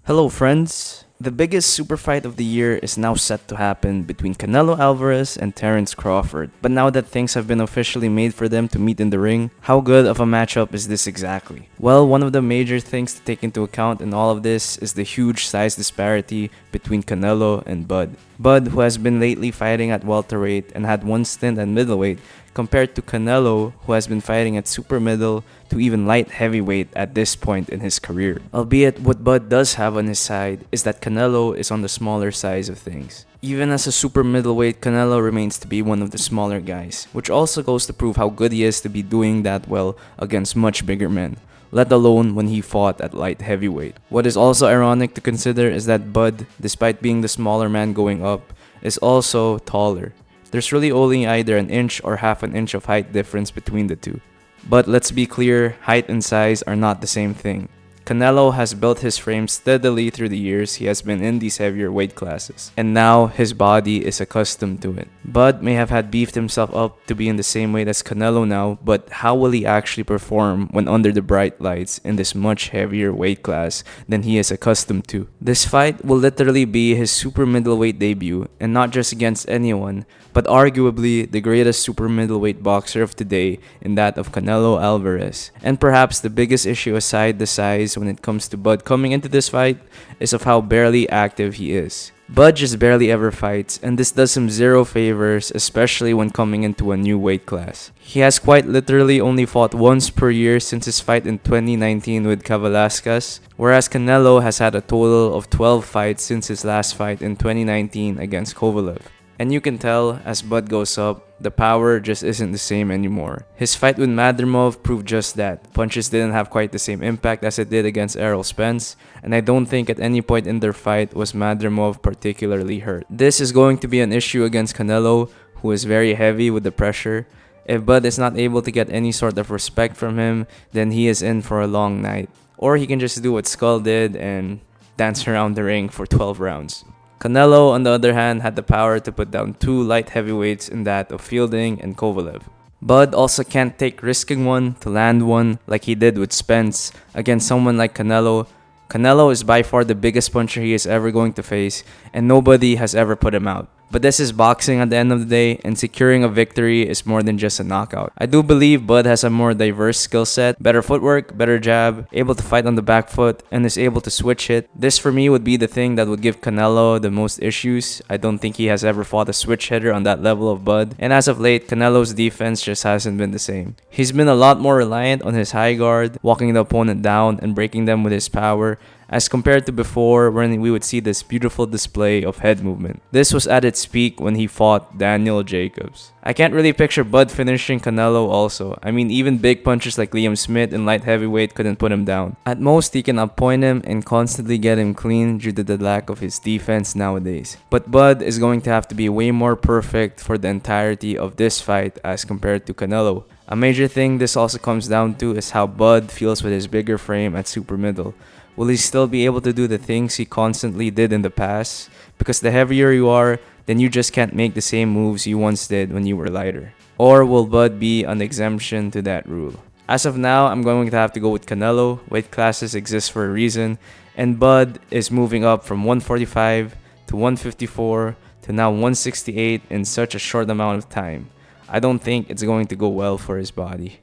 Hello, friends. The biggest super fight of the year is now set to happen between Canelo Alvarez and Terence Crawford. But now that things have been officially made for them to meet in the ring, how good of a matchup is this exactly? Well, one of the major things to take into account in all of this is the huge size disparity between Canelo and Bud. Bud, who has been lately fighting at welterweight and had one stint at middleweight, compared to Canelo, who has been fighting at super middle to even light heavyweight at this point in his career. Albeit, what Bud does have on his side is that Canelo is on the smaller size of things. Even as a super middleweight, Canelo remains to be one of the smaller guys, which also goes to prove how good he is to be doing that well against much bigger men, let alone when he fought at light heavyweight. What is also ironic to consider is that Bud, despite being the smaller man going up, is also taller. There's really only either an inch or half an inch of height difference between the two. But let's be clear, height and size are not the same thing. Canelo has built his frame steadily through the years he has been in these heavier weight classes, and now his body is accustomed to it. Bud may have had beefed himself up to be in the same weight as Canelo now, but how will he actually perform when under the bright lights in this much heavier weight class than he is accustomed to? This fight will literally be his super middleweight debut, and not just against anyone, but arguably the greatest super middleweight boxer of today in that of Canelo Alvarez. And perhaps the biggest issue aside the size when it comes to Bud coming into this fight is of how barely active he is. Bud just barely ever fights, and this does him zero favors, especially when coming into a new weight class. He has quite literally only fought once per year since his fight in 2019 with Velasquez, whereas Canelo has had a total of 12 fights since his last fight in 2019 against Kovalev. And you can tell, as Bud goes up, the power just isn't the same anymore. His fight with Madrimov proved just that. Punches didn't have quite the same impact as it did against Errol Spence, and I don't think at any point in their fight was Madrimov particularly hurt. This is going to be an issue against Canelo, who is very heavy with the pressure. If Bud is not able to get any sort of respect from him, then he is in for a long night. Or he can just do what Skull did and dance around the ring for 12 rounds. Canelo, on the other hand, had the power to put down two light heavyweights in that of Fielding and Kovalev. Bud also can't take risking one to land one like he did with Spence against someone like Canelo. Canelo is by far the biggest puncher he is ever going to face, and nobody has ever put him out. But this is boxing at the end of the day, and securing a victory is more than just a knockout. I do believe Bud has a more diverse skill set, better footwork, better jab, able to fight on the back foot, and is able to switch hit. This for me would be the thing that would give Canelo the most issues. I don't think he has ever fought a switch hitter on that level of Bud, and as of late, Canelo's defense just hasn't been the same. He's been a lot more reliant on his high guard, walking the opponent down and breaking them with his power, as compared to before when we would see this beautiful display of head movement. This was at its peak when he fought Daniel Jacobs. I can't really picture Bud finishing Canelo also. I mean, even big punchers like Liam Smith in light heavyweight couldn't put him down. At most, he can appoint him and constantly get him clean due to the lack of his defense nowadays. But Bud is going to have to be way more perfect for the entirety of this fight as compared to Canelo. A major thing this also comes down to is how Bud feels with his bigger frame at super middle. Will he still be able to do the things he constantly did in the past? Because the heavier you are, then you just can't make the same moves you once did when you were lighter. Or will Bud be an exemption to that rule? As of now, I'm going to have to go with Canelo. Weight classes exist for a reason, and Bud is moving up from 145 to 154 to now 168 in such a short amount of time. I don't think it's going to go well for his body.